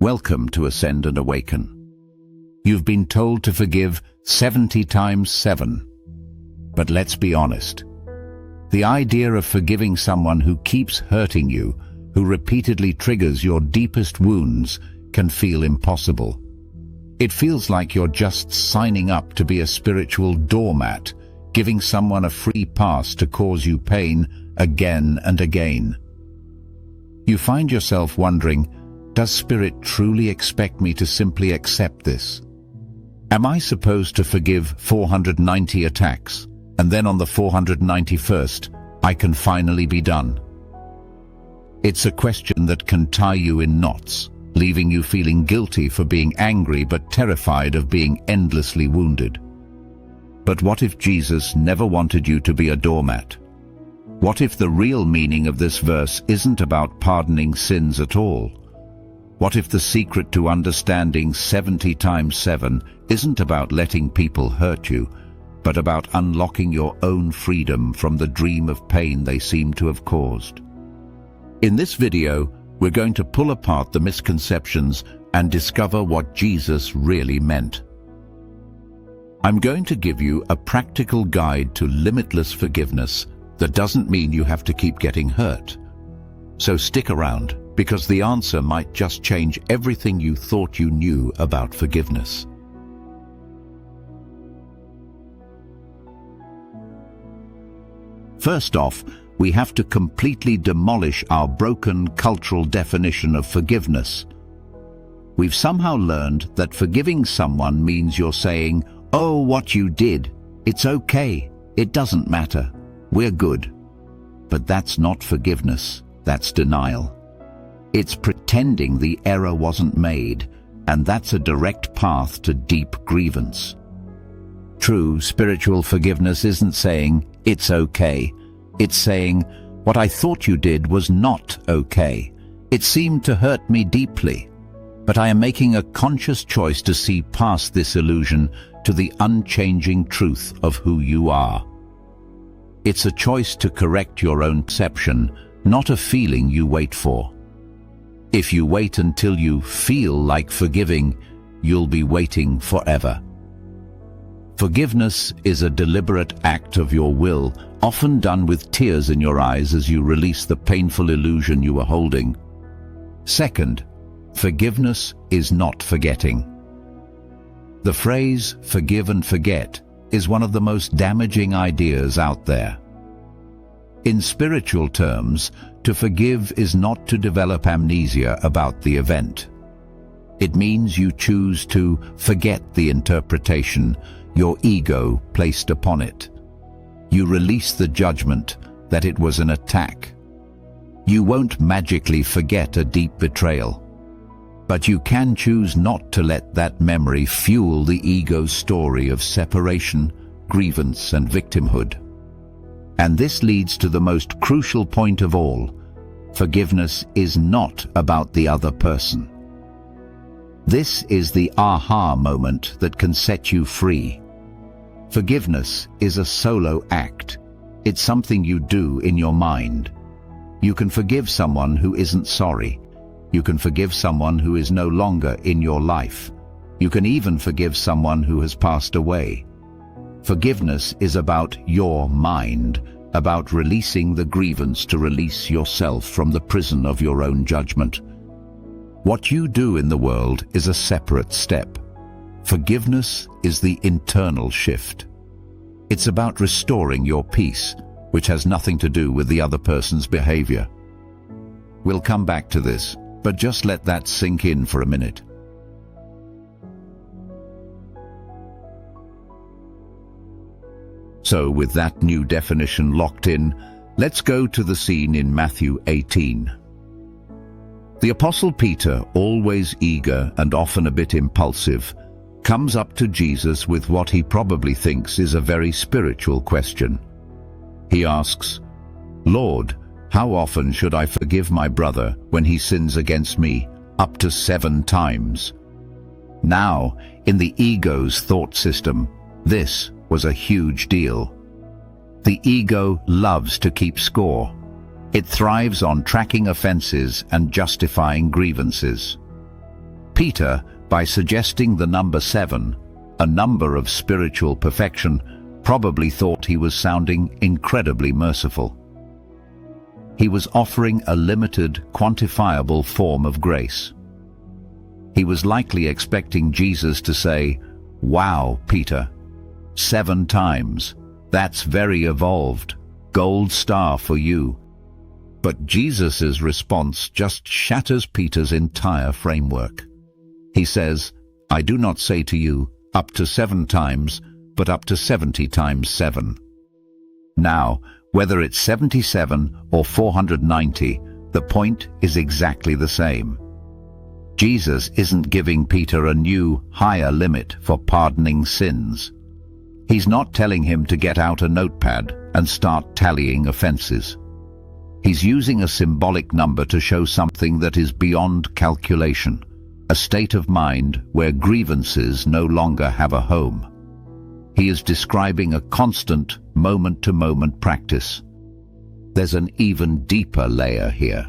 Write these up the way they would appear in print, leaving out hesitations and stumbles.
Welcome to Ascend and Awaken. You've been told to forgive 70 times 7. But let's be honest. The idea of forgiving someone who keeps hurting you, who repeatedly triggers your deepest wounds, can feel impossible. It feels like you're just signing up to be a spiritual doormat, giving someone a free pass to cause you pain again and again. You find yourself wondering, does Spirit truly expect me to simply accept this? Am I supposed to forgive 490 attacks, and then on the 491st, I can finally be done? It's a question that can tie you in knots, leaving you feeling guilty for being angry but terrified of being endlessly wounded. But what if Jesus never wanted you to be a doormat? What if the real meaning of this verse isn't about pardoning sins at all? What if the secret to understanding 70 times 7 isn't about letting people hurt you, but about unlocking your own freedom from the dream of pain they seem to have caused? In this video, we're going to pull apart the misconceptions and discover what Jesus really meant. I'm going to give you a practical guide to limitless forgiveness that doesn't mean you have to keep getting hurt. So stick around, because the answer might just change everything you thought you knew about forgiveness. First off, we have to completely demolish our broken cultural definition of forgiveness. We've somehow learned that forgiving someone means you're saying, "Oh, what you did, it's okay, it doesn't matter, we're good." But that's not forgiveness, that's denial. It's pretending the error wasn't made, and that's a direct path to deep grievance. True spiritual forgiveness isn't saying, "It's okay." It's saying, "What I thought you did was not okay. It seemed to hurt me deeply. But I am making a conscious choice to see past this illusion to the unchanging truth of who you are." It's a choice to correct your own perception, not a feeling you wait for. If you wait until you feel like forgiving, you'll be waiting forever. Forgiveness is a deliberate act of your will, often done with tears in your eyes as you release the painful illusion you were holding. Second, forgiveness is not forgetting. The phrase "forgive and forget" is one of the most damaging ideas out there. In spiritual terms, to forgive is not to develop amnesia about the event. It means you choose to forget the interpretation your ego placed upon it. You release the judgment that it was an attack. You won't magically forget a deep betrayal, but you can choose not to let that memory fuel the ego's story of separation, grievance, and victimhood. And this leads to the most crucial point of all. Forgiveness is not about the other person. This is the aha moment that can set you free. Forgiveness is a solo act. It's something you do in your mind. You can forgive someone who isn't sorry. You can forgive someone who is no longer in your life. You can even forgive someone who has passed away. Forgiveness is about your mind, about releasing the grievance to release yourself from the prison of your own judgment. What you do in the world is a separate step. Forgiveness is the internal shift. It's about restoring your peace, which has nothing to do with the other person's behavior. We'll come back to this, but just let that sink in for a minute. So with that new definition locked in, let's go to the scene in Matthew 18. The Apostle Peter, always eager and often a bit impulsive, comes up to Jesus with what he probably thinks is a very spiritual question. He asks, "Lord, how often should I forgive my brother when he sins against me? Up to 7 times?" Now, in the ego's thought system, this was a huge deal. The ego loves to keep score. It thrives on tracking offenses and justifying grievances. Peter, by suggesting the number 7, a number of spiritual perfection, probably thought he was sounding incredibly merciful. He was offering a limited, quantifiable form of grace. He was likely expecting Jesus to say, "Wow, Peter, 7 times. That's very evolved. Gold star for you." But Jesus' response just shatters Peter's entire framework. He says, "I do not say to you, up to 7 times, but up to 70 times 7. Now, whether it's 77 or 490, the point is exactly the same. Jesus isn't giving Peter a new, higher limit for pardoning sins. He's not telling him to get out a notepad and start tallying offenses. He's using a symbolic number to show something that is beyond calculation, a state of mind where grievances no longer have a home. He is describing a constant, moment-to-moment practice. There's an even deeper layer here.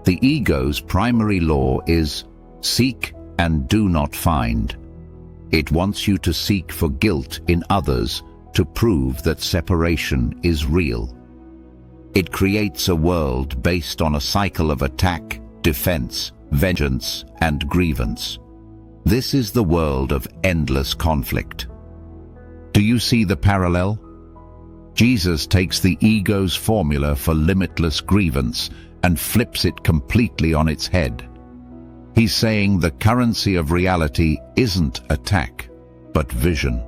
The ego's primary law is seek and do not find. It wants you to seek for guilt in others to prove that separation is real. It creates a world based on a cycle of attack, defense, vengeance, and grievance. This is the world of endless conflict. Do you see the parallel? Jesus takes the ego's formula for limitless grievance and flips it completely on its head. He's saying the currency of reality isn't attack, but vision.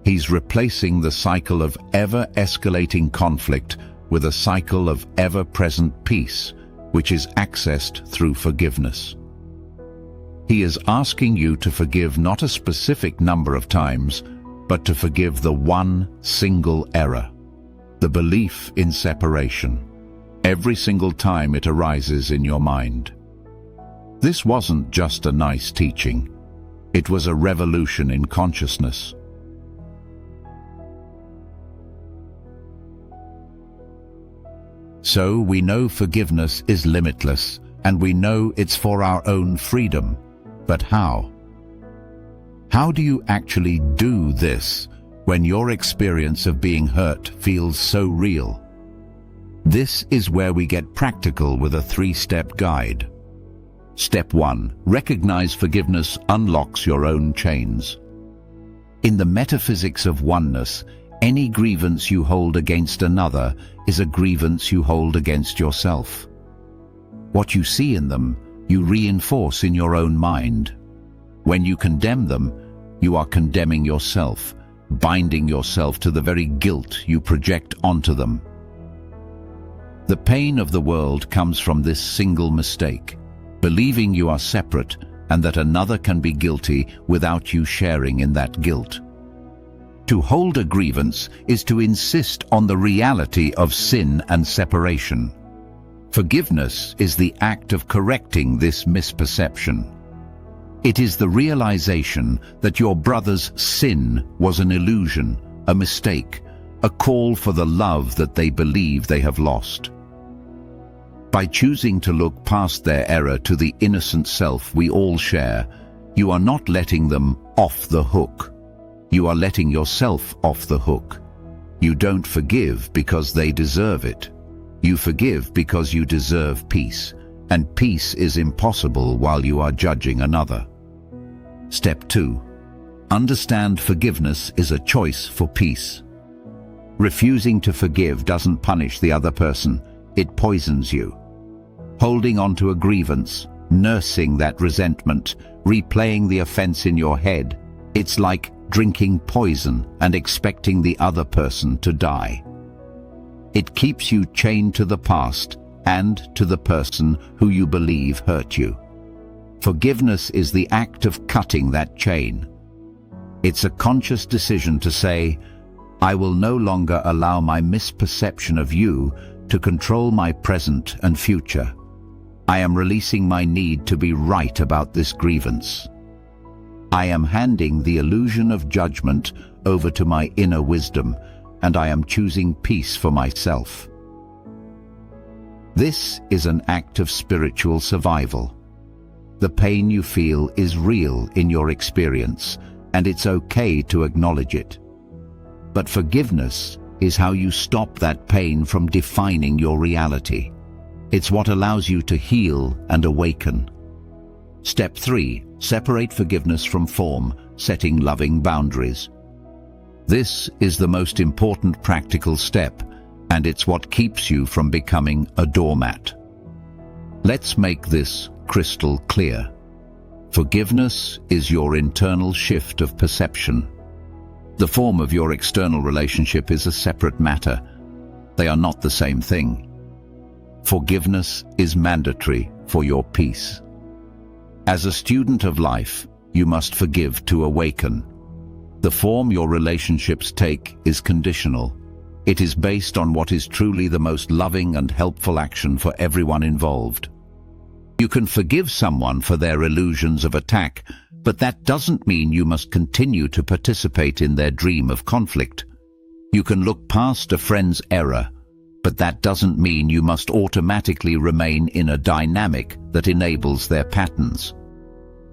He's replacing the cycle of ever-escalating conflict with a cycle of ever-present peace, which is accessed through forgiveness. He is asking you to forgive not a specific number of times, but to forgive the one single error, the belief in separation, every single time it arises in your mind. This wasn't just a nice teaching. It was a revolution in consciousness. So we know forgiveness is limitless, and we know it's for our own freedom. But how? How do you actually do this when your experience of being hurt feels so real? This is where we get practical with a 3-step guide. Step 1. Recognize forgiveness unlocks your own chains. In the metaphysics of oneness, any grievance you hold against another is a grievance you hold against yourself. What you see in them, you reinforce in your own mind. When you condemn them, you are condemning yourself, binding yourself to the very guilt you project onto them. The pain of the world comes from this single mistake, believing you are separate and that another can be guilty without you sharing in that guilt. To hold a grievance is to insist on the reality of sin and separation. Forgiveness is the act of correcting this misperception. It is the realization that your brother's sin was an illusion, a mistake, a call for the love that they believe they have lost. By choosing to look past their error to the innocent self we all share, you are not letting them off the hook. You are letting yourself off the hook. You don't forgive because they deserve it. You forgive because you deserve peace, and peace is impossible while you are judging another. Step 2. Understand forgiveness is a choice for peace. Refusing to forgive doesn't punish the other person, it poisons you. Holding on to a grievance, nursing that resentment, replaying the offense in your head, it's like drinking poison and expecting the other person to die. It keeps you chained to the past and to the person who you believe hurt you. Forgiveness is the act of cutting that chain. It's a conscious decision to say, I will no longer allow my misperception of you to control my present and future. I am releasing my need to be right about this grievance. I am handing the illusion of judgment over to my inner wisdom, and I am choosing peace for myself. This is an act of spiritual survival. The pain you feel is real in your experience, and it's okay to acknowledge it. But forgiveness is how you stop that pain from defining your reality. It's what allows you to heal and awaken. Step 3. Separate forgiveness from form, setting loving boundaries. This is the most important practical step, and it's what keeps you from becoming a doormat. Let's make this crystal clear. Forgiveness is your internal shift of perception. The form of your external relationship is a separate matter. They are not the same thing. Forgiveness is mandatory for your peace. As a student of life, you must forgive to awaken. The form your relationships take is conditional. It is based on what is truly the most loving and helpful action for everyone involved. You can forgive someone for their illusions of attack, but that doesn't mean you must continue to participate in their dream of conflict. You can look past a friend's error, but that doesn't mean you must automatically remain in a dynamic that enables their patterns.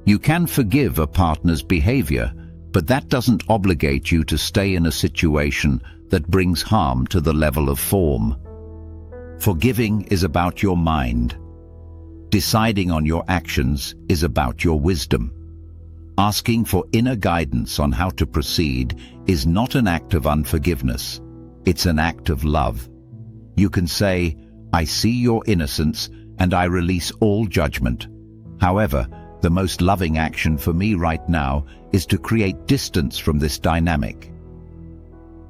You can forgive a partner's behavior, but that doesn't obligate you to stay in a situation that brings harm to the level of form. Forgiving is about your mind. Deciding on your actions is about your wisdom. Asking for inner guidance on how to proceed is not an act of unforgiveness. It's an act of love. You can say, "I see your innocence and I release all judgment." However, the most loving action for me right now is to create distance from this dynamic.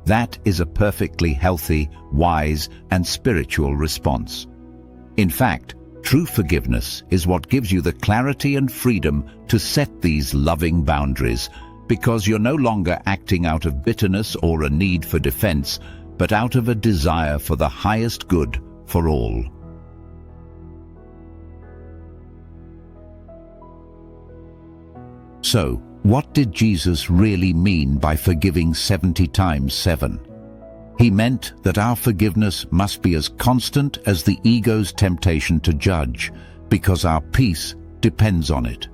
That is a perfectly healthy, wise, and spiritual response. In fact, true forgiveness is what gives you the clarity and freedom to set these loving boundaries, because you're no longer acting out of bitterness or a need for defense, but out of a desire for the highest good for all. So, what did Jesus really mean by forgiving 70 times 7? He meant that our forgiveness must be as constant as the ego's temptation to judge, because our peace depends on it.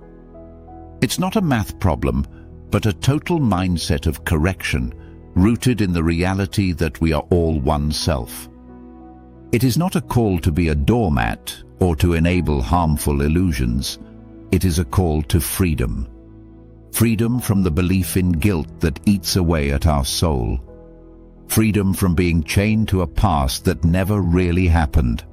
It's not a math problem, but a total mindset of correction, rooted in the reality that we are all one self. It is not a call to be a doormat or to enable harmful illusions. It is a call to freedom. Freedom from the belief in guilt that eats away at our soul. Freedom from being chained to a past that never really happened.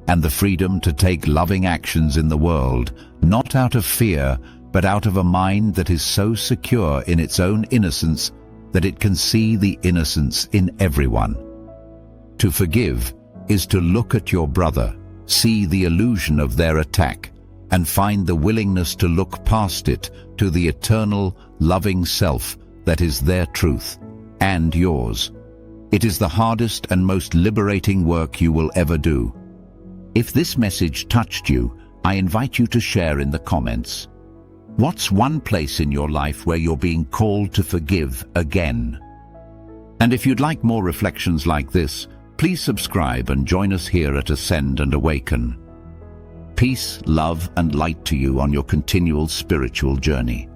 And the freedom to take loving actions in the world, not out of fear, but out of a mind that is so secure in its own innocence that it can see the innocence in everyone. To forgive is to look at your brother, see the illusion of their attack, and find the willingness to look past it to the eternal, loving self that is their truth and yours. It is the hardest and most liberating work you will ever do. If this message touched you, I invite you to share in the comments. What's one place in your life where you're being called to forgive again? And if you'd like more reflections like this, please subscribe and join us here at Ascend and Awaken. Peace, love, and light to you on your continual spiritual journey.